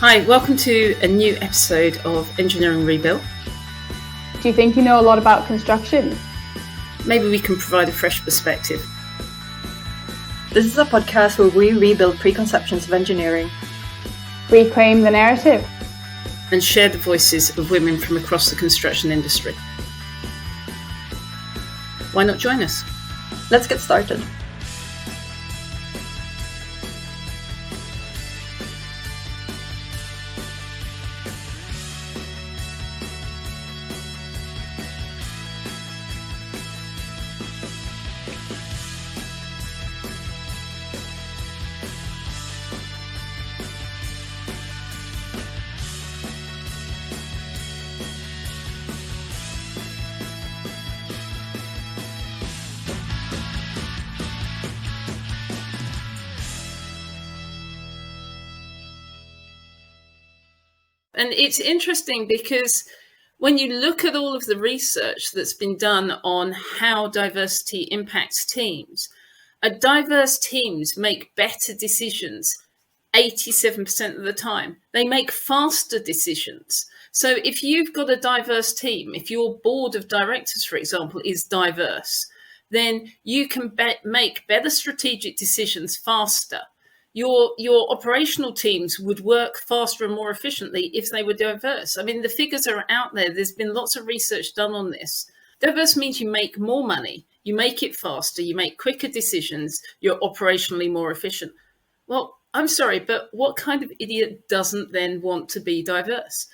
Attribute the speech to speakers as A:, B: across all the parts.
A: Hi, welcome to a new episode of Engineering Rebuilt.
B: Do you think you know a lot about construction?
A: Maybe we can provide a fresh perspective.
C: This is a podcast where we rebuild preconceptions of engineering,
B: Reclaim the narrative,
A: and share the voices of women from across the construction industry. Why not join us?
C: Let's get started.
A: And it's interesting because when you look at all of the research that's been done on how diversity impacts teams, diverse teams make better decisions 87% of the time. They make faster decisions. So if you've got a diverse team, if your board of directors, for example, is diverse, then you can make better strategic decisions faster. Your operational teams would work faster and more efficiently if they were diverse. I mean, the figures are out there. There's been lots of research done on this. Diverse means you make more money, you make it faster, you make quicker decisions, you're operationally more efficient. Well, I'm sorry, but what kind of idiot doesn't then want to be diverse?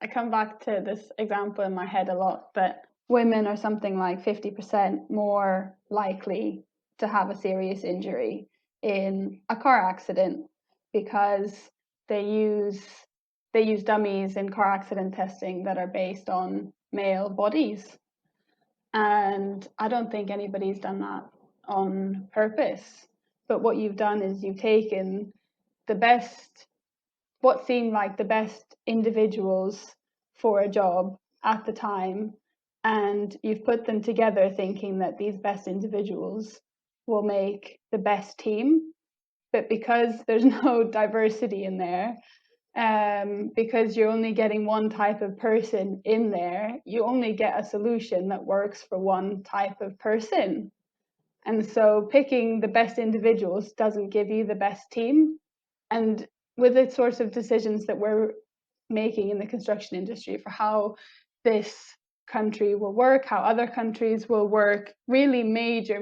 B: I come back to this example in my head a lot, but women are something like 50% more likely to have a serious injury in a car accident because they use dummies in car accident testing that are based on male bodies. And I don't think anybody's done that on purpose. But what you've done is you've taken what seemed like the best individuals for a job at the time, and you've put them together thinking that these best individuals will make the best team. But because there's no diversity in there, because you're only getting one type of person in there, you only get a solution that works for one type of person. And so picking the best individuals doesn't give you the best team. And with the sorts of decisions that we're making in the construction industry for how this country will work, how other countries will work, really major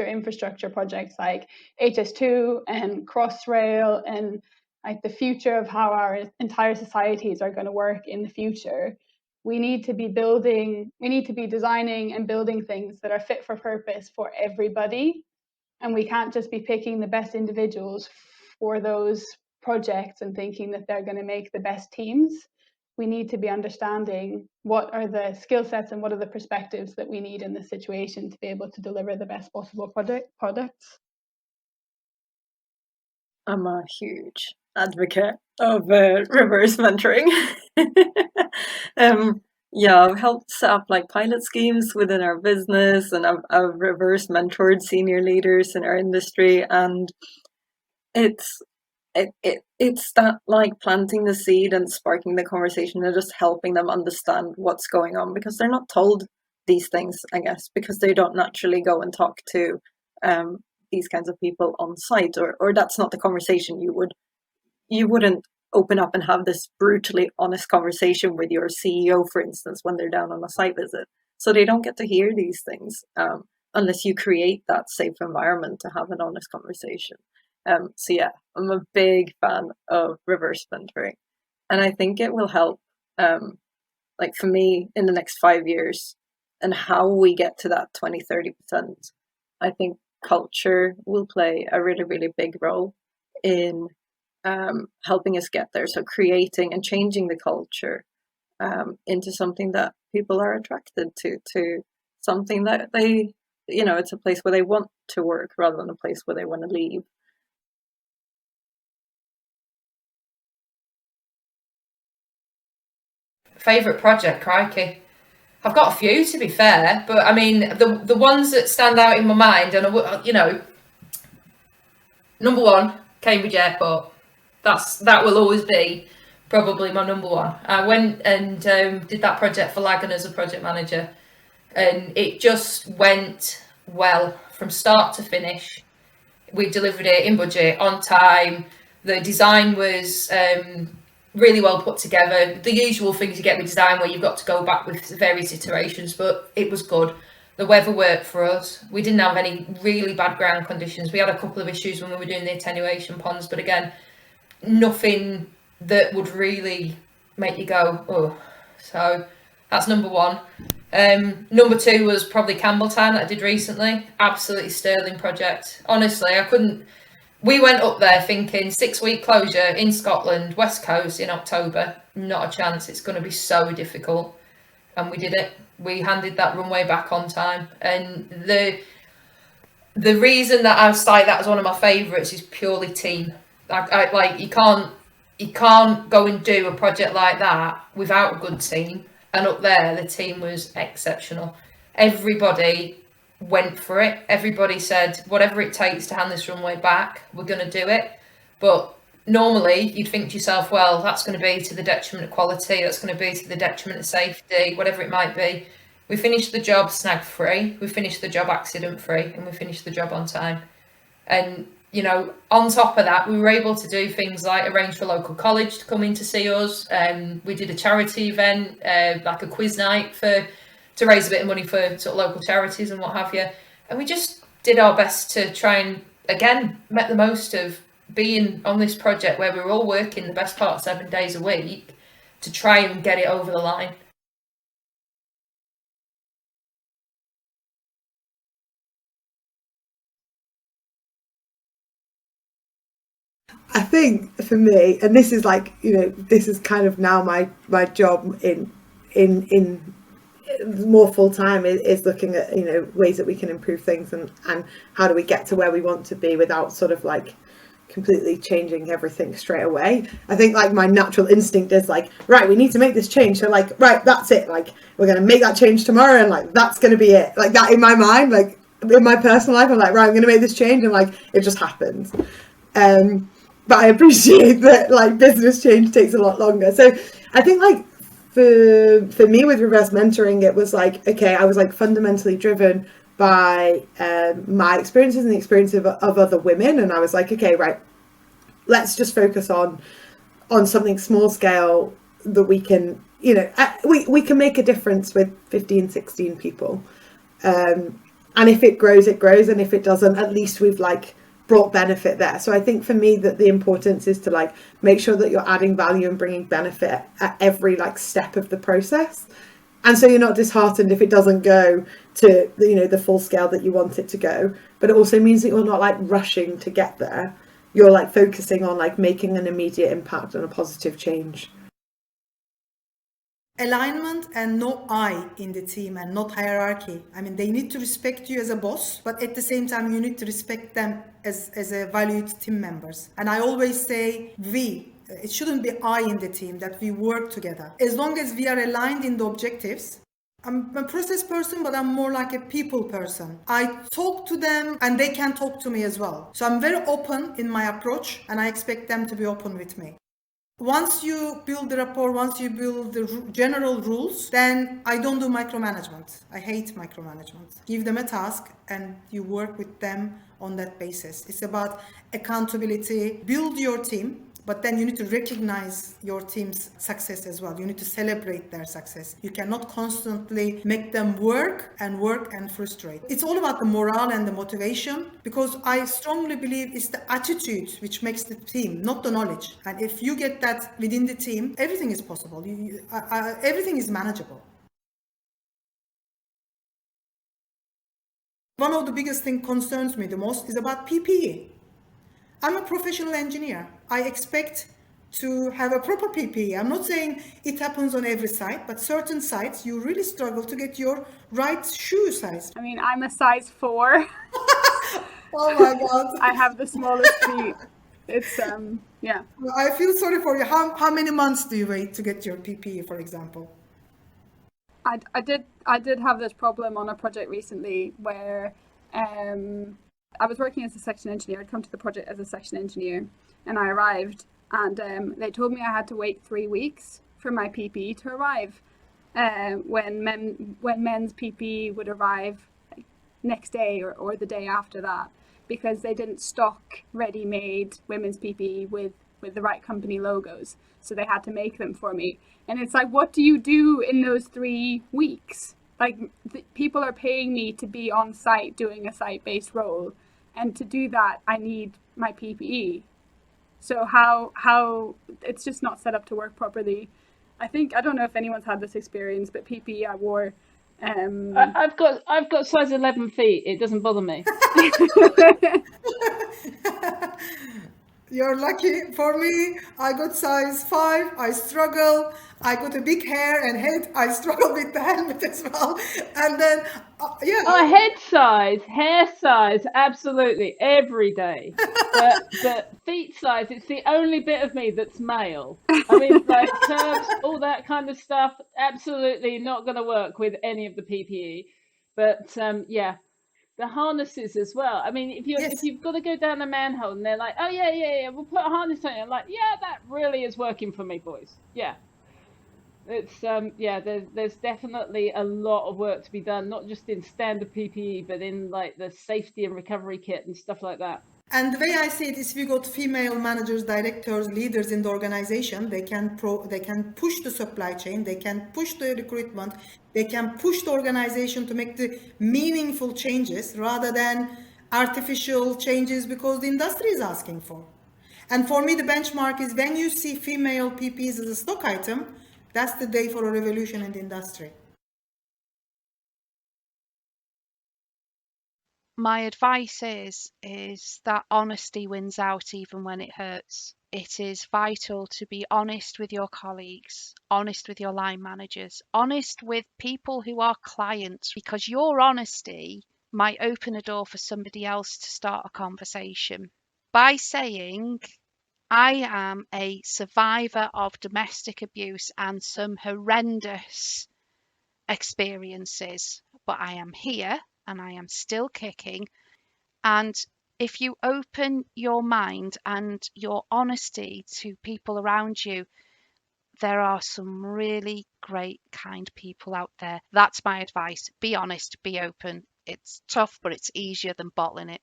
B: infrastructure projects like HS2 and Crossrail and like the future of how our entire societies are going to work in the future, we need to be designing and building things that are fit for purpose for everybody. And we can't just be picking the best individuals for those projects and thinking that they're going to make the best teams. We need to be understanding what are the skill sets and what are the perspectives that we need in this situation to be able to deliver the best possible products.
C: I'm a huge advocate of reverse mentoring. I've helped set up like pilot schemes within our business, and I've reverse mentored senior leaders in our industry, and it's that like planting the seed and sparking the conversation and just helping them understand what's going on, because they're not told these things, I guess, because they don't naturally go and talk to these kinds of people on site, or that's not the conversation you wouldn't open up and have this brutally honest conversation with your CEO, for instance, when they're down on a site visit. So they don't get to hear these things unless you create that safe environment to have an honest conversation. I'm a big fan of reverse mentoring, and I think it will help, like for me, in the next 5 years, and how we get to that 20-30%. I think culture will play a really, really big role in helping us get there. So creating and changing the culture into something that people are attracted to something that they, it's a place where they want to work rather than a place where they want to leave.
D: Favourite project, crikey. I've got a few, to be fair, but I mean, the ones that stand out in my mind, and Number one, Cambridge Airport. That will always be probably my number one. I went and did that project for Lagan as a project manager, and it just went well from start to finish. We delivered it in budget, on time. The design was really well put together. The usual things you get with design where you've got to go back with various iterations, but it was good. The weather worked for us. We didn't have any really bad ground conditions. We had a couple of issues when we were doing the attenuation ponds, but again, nothing that would really make you go, oh. So that's number one. Number two was probably Campbelltown that I did recently. Absolutely sterling project. Honestly, we went up there thinking 6-week closure in Scotland, West Coast in October. Not a chance. It's going to be so difficult. And we did it. We handed that runway back on time. And the reason that I cite that as one of my favourites is purely team. Like you can't go and do a project like that without a good team. And up there, the team was exceptional. Everybody went for it. Everybody said, whatever it takes to hand this runway back, we're going to do it. But normally, you'd think to yourself, well, that's going to be to the detriment of quality. That's going to be to the detriment of safety, whatever it might be. We finished the job snag-free. We finished the job accident-free. And we finished the job on time. And on top of that, we were able to do things like arrange for a local college to come in to see us. We did a charity event, like a quiz night to raise a bit of money for sort of local charities and what have you. And we just did our best to try and, again, make the most of being on this project where we were all working the best part of 7 days a week to try and get it over the line.
E: I think for me, and this is like, this is kind of now my job in more full time is looking at, ways that we can improve things and how do we get to where we want to be without sort of like completely changing everything straight away. I think like my natural instinct is like, right, we need to make this change. So like, right, that's it. Like we're going to make that change tomorrow. And like, that's going to be it. Like that in my mind, like in my personal life, I'm like, right, I'm going to make this change. And like, it just happens. But I appreciate that like business change takes a lot longer. So I think like for me with reverse mentoring, it was like, okay, I was like fundamentally driven by my experiences and the experience of other women. And I was like, okay, right, let's just focus on something small scale that we can, we can make a difference with 15, 16 people. And if it grows, it grows. And if it doesn't, at least we've like brought benefit there. So I think for me that the importance is to like make sure that you're adding value and bringing benefit at every like step of the process. And so you're not disheartened if it doesn't go to the full scale that you want it to go. But it also means that you're not like rushing to get there. You're like focusing on like making an immediate impact and a positive change.
F: Alignment and no I in the team and not hierarchy. I mean, they need to respect you as a boss, but at the same time, you need to respect them as a valued team members. And I always say it shouldn't be I in the team, that we work together. As long as we are aligned in the objectives. I'm a process person, but I'm more like a people person. I talk to them and they can talk to me as well. So I'm very open in my approach and I expect them to be open with me. Once you build the rapport, once you build the general rules, then I don't do micromanagement. I hate micromanagement. Give them a task and you work with them on that basis. It's about accountability. Build your team, but then you need to recognize your team's success as well. You need to celebrate their success. You cannot constantly make them work and frustrate. It's all about the morale and the motivation, because I strongly believe it's the attitude which makes the team, not the knowledge. And if you get that within the team, everything is possible. Everything is manageable. One of the biggest things concerns me the most is about PPE. I'm a professional engineer. I expect to have a proper PPE. I'm not saying it happens on every site, but certain sites you really struggle to get your right shoe size.
B: I mean, I'm a size 4.
F: Oh my God.
B: I have the smallest feet. It's, yeah.
F: I feel sorry for you. How many months do you wait to get your PPE, for example?
B: I did have this problem on a project recently where I was working as a section engineer. I'd come to the project as a section engineer, and I arrived, and they told me I had to wait 3 weeks for my PPE to arrive. When men's PPE would arrive next day or the day after that, because they didn't stock ready-made women's PPE with the right company logos, so they had to make them for me. And it's like, what do you do in those 3 weeks? Like, people are paying me to be on site doing a site-based role, and to do that I need my PPE. So how it's just not set up to work properly. I don't know if anyone's had this experience, but PPE I wore.
A: I've got size 11 feet. It doesn't bother me.
F: You're lucky. For me, I got size 5. I struggle. I got a big hair and head. I struggle with the helmet as well. And then,
A: head size, hair size, absolutely, every day. But feet size, it's the only bit of me that's male. I mean, like curves, all that kind of stuff, absolutely not going to work with any of the PPE. But the harnesses as well. I mean, if you've got to go down a manhole and they're like, oh yeah, we'll put a harness on you. I'm like, yeah, that really is working for me, boys. Yeah. It's there's definitely a lot of work to be done, not just in standard PPE, but in like the safety and recovery kit and stuff like that.
F: And the way I see it is, if you got female managers, directors, leaders in the organization, they can push the supply chain, they can push the recruitment, they can push the organization to make the meaningful changes rather than artificial changes because the industry is asking for. And for me, the benchmark is when you see female PPEs as a stock item, that's the day for a revolution in the industry.
G: My advice is that honesty wins out even when it hurts. It is vital to be honest with your colleagues, honest with your line managers, honest with people who are clients, because your honesty might open a door for somebody else to start a conversation. By saying, I am a survivor of domestic abuse and some horrendous experiences, but I am here and I am still kicking. And if you open your mind and your honesty to people around you, there are some really great, kind people out there. That's my advice. Be honest, be open. It's tough, but it's easier than bottling it.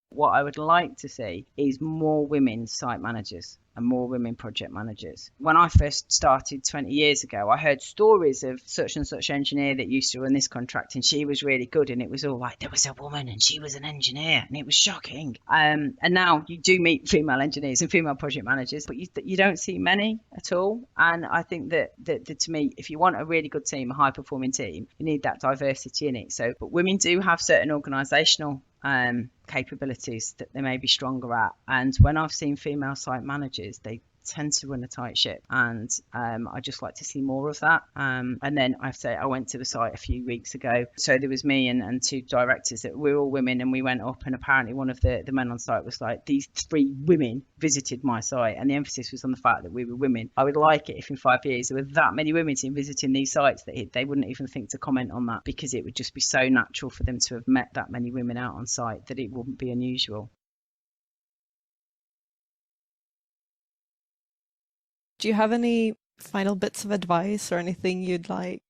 H: What I would like to see is more women site managers and more women project managers. When I first started 20 years ago, I heard stories of such and such engineer that used to run this contract and she was really good, and it was all like there was a woman and she was an engineer, and it was shocking. And now you do meet female engineers and female project managers, but you don't see many at all. And I think that to me, if you want a really good team, a high performing team, you need that diversity in it. So, but women do have certain organisational capabilities that they may be stronger at, and when I've seen female site managers, they tend to run a tight ship, and I just like to see more of that. And then I went to the site a few weeks ago, so there was me and 2 directors that we're all women, and we went up, and apparently one of the men on site was like, these 3 women visited my site, and the emphasis was on the fact that we were women. I would like it if in 5 years there were that many women visiting these sites that they wouldn't even think to comment on that, because it would just be so natural for them to have met that many women out on site that it wouldn't be unusual.
I: Do you have any final bits of advice or anything you'd like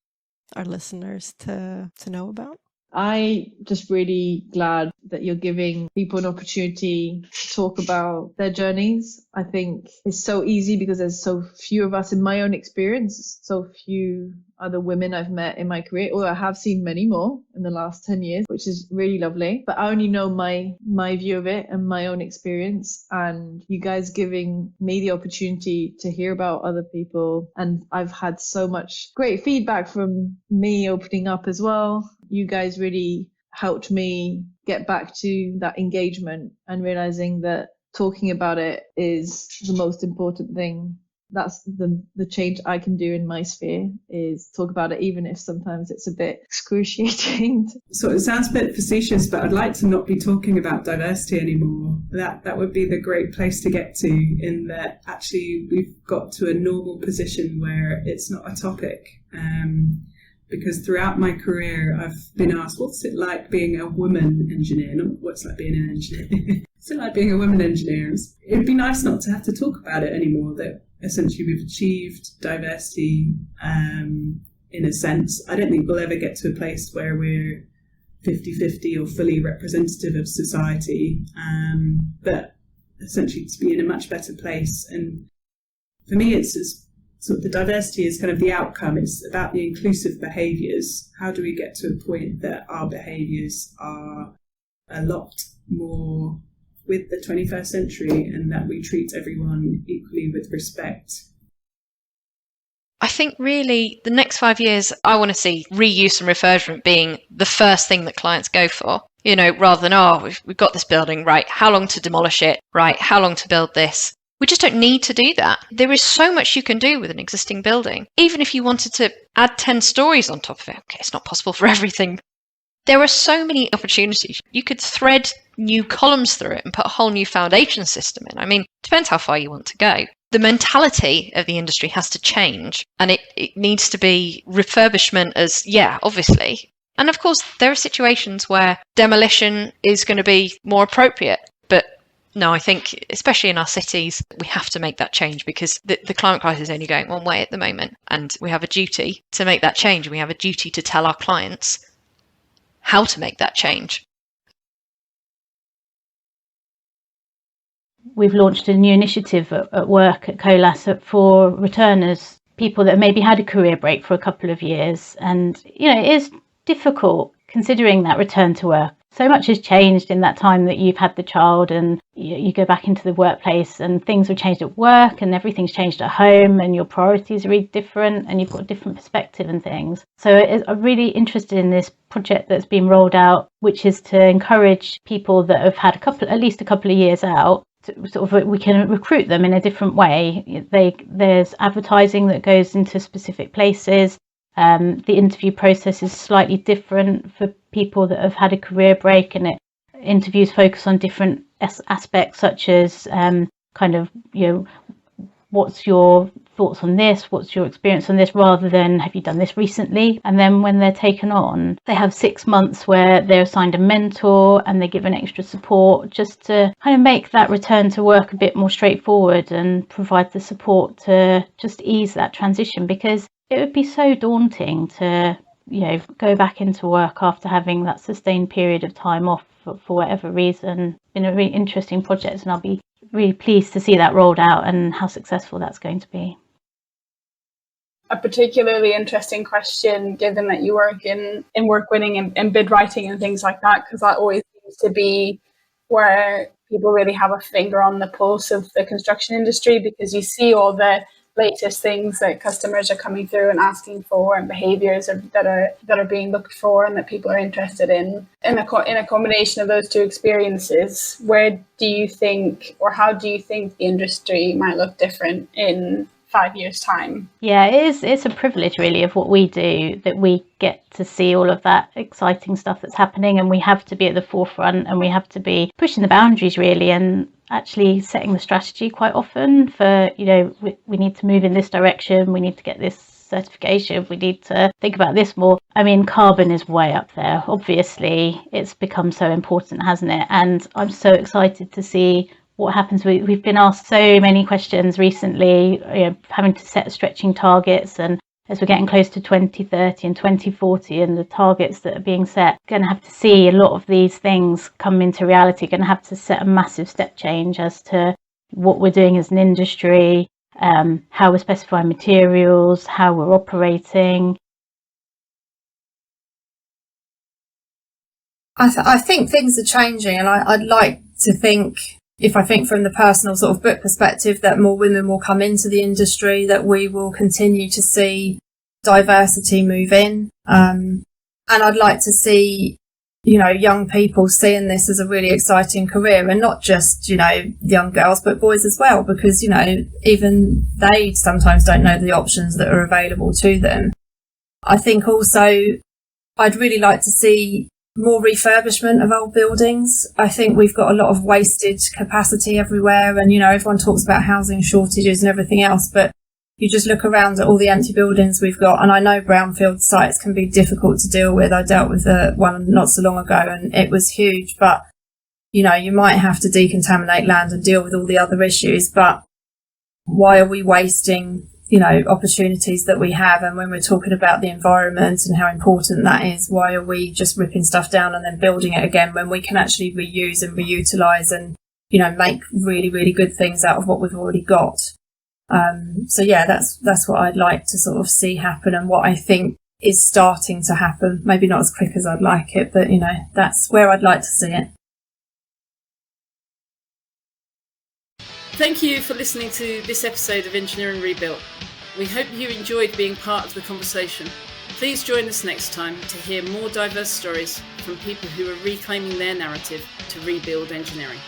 I: our listeners to know about?
J: I just really glad that you're giving people an opportunity to talk about their journeys. I think it's so easy because there's so few of us. In my own experience, so few other women I've met in my career, or I have seen many more in the last 10 years, which is really lovely. But I only know my view of it and my own experience, and you guys giving me the opportunity to hear about other people. And I've had so much great feedback from me opening up as well. You guys really helped me get back to that engagement and realizing that talking about it is the most important thing. That's the change I can do in my sphere, is talk about it, even if sometimes it's a bit excruciating.
K: So it sounds a bit facetious, but I'd like to not be talking about diversity anymore. That would be the great place to get to, in that actually we've got to a normal position where it's not a topic. because throughout my career I've been asked, what's it like being a woman engineer? Not what's it like being an engineer. What's it like being a woman engineer? It'd be nice not to have to talk about it anymore, that essentially we've achieved diversity in a sense. I don't think we'll ever get to a place where we're 50-50 or fully representative of society, but essentially to be in a much better place. And for me, it's sort of the diversity is kind of the outcome. It's about the inclusive behaviours. How do we get to a point that our behaviours are a lot more with the 21st century, and that we treat everyone equally with respect?
L: I think really the next 5 years, I want to see reuse and refurbishment being the first thing that clients go for. You know, rather than, we've got this building, right, how long to demolish it, right, how long to build this? We just don't need to do that. There is so much you can do with an existing building. Even if you wanted to add 10 stories on top of it, okay, it's not possible for everything. There are so many opportunities. You could thread new columns through it and put a whole new foundation system in. I mean, depends how far you want to go. The mentality of the industry has to change, and it needs to be refurbishment as, obviously. And of course, there are situations where demolition is going to be more appropriate. But no, I think, especially in our cities, we have to make that change, because the climate crisis is only going one way at the moment. And we have a duty to make that change. And we have a duty to tell our clients how to make that change.
M: We've launched a new initiative at work at Colas for returners, people that maybe had a career break for a couple of years. And, it is difficult considering that return to work. So much has changed in that time that you've had the child, and you go back into the workplace, and things have changed at work, and everything's changed at home, and your priorities are really different, and you've got a different perspective and things. So I'm really interested in this project that's been rolled out, which is to encourage people that have had at least a couple of years out. We can recruit them in a different way. There's advertising that goes into specific places. The interview process is slightly different for people that have had a career break, and interviews focus on different aspects, such as what's your thoughts on this, what's your experience on this, rather than have you done this recently. And then when they're taken on, they have 6 months where they're assigned a mentor and they're given extra support, just to kind of make that return to work a bit more straightforward and provide the support to just ease that transition, because it would be so daunting to go back into work after having that sustained period of time off for whatever reason. It's been a really interesting project, and I'll be really pleased to see that rolled out and how successful that's going to be.
B: A particularly interesting question, given that you work in work winning and bid writing and things like that, because that always seems to be where people really have a finger on the pulse of the construction industry, because you see all the latest things that customers are coming through and asking for, and behaviours that are being looked for and that people are interested in a combination of those two experiences. Where do you think, or how do you think the industry might look different in 5 years' time? Yeah, it's a privilege really of what we do, that we get to see all of that exciting stuff that's happening, and we have to be at the forefront, and we have to be pushing the boundaries really, and actually setting the strategy quite often for, we need to move in this direction, we need to get this certification, we need to think about this more. I mean, carbon is way up there. Obviously, it's become so important, hasn't it? And I'm so excited to see what happens. We've been asked so many questions recently, having to set stretching targets, and as we're getting close to 2030 and 2040 and the targets that are being set, going to have to see a lot of these things come into reality, going to have to set a massive step change as to what we're doing as an industry, how we're specifying materials, how we're operating.
N: I think things are changing, and I'd like to think, if I think from the personal sort of book perspective, that more women will come into the industry, that we will continue to see diversity move in. And I'd like to see, young people seeing this as a really exciting career, and not just, young girls, but boys as well, because, even they sometimes don't know the options that are available to them. I think also I'd really like to see more refurbishment of old buildings. I think we've got a lot of wasted capacity everywhere, and everyone talks about housing shortages and everything else, but You just look around at all the empty buildings we've got, and I know brownfield sites can be difficult to deal with. I dealt with one not so long ago, and it was huge, but you know, you might have to decontaminate land and deal with all the other issues, but why are we wasting, you know, opportunities that we have? And when we're talking about the environment and how important that is, why are we just ripping stuff down and then building it again when we can actually reuse and reutilise and, you know, make really, really good things out of what we've already got? So yeah, that's what I'd like to sort of see happen, and what I think is starting to happen. Maybe not as quick as I'd like it, but you know, that's where I'd like to see it.
A: Thank you for listening to this episode of Engineering Rebuilt. We hope you enjoyed being part of the conversation. Please join us next time to hear more diverse stories from people who are reclaiming their narrative to rebuild engineering.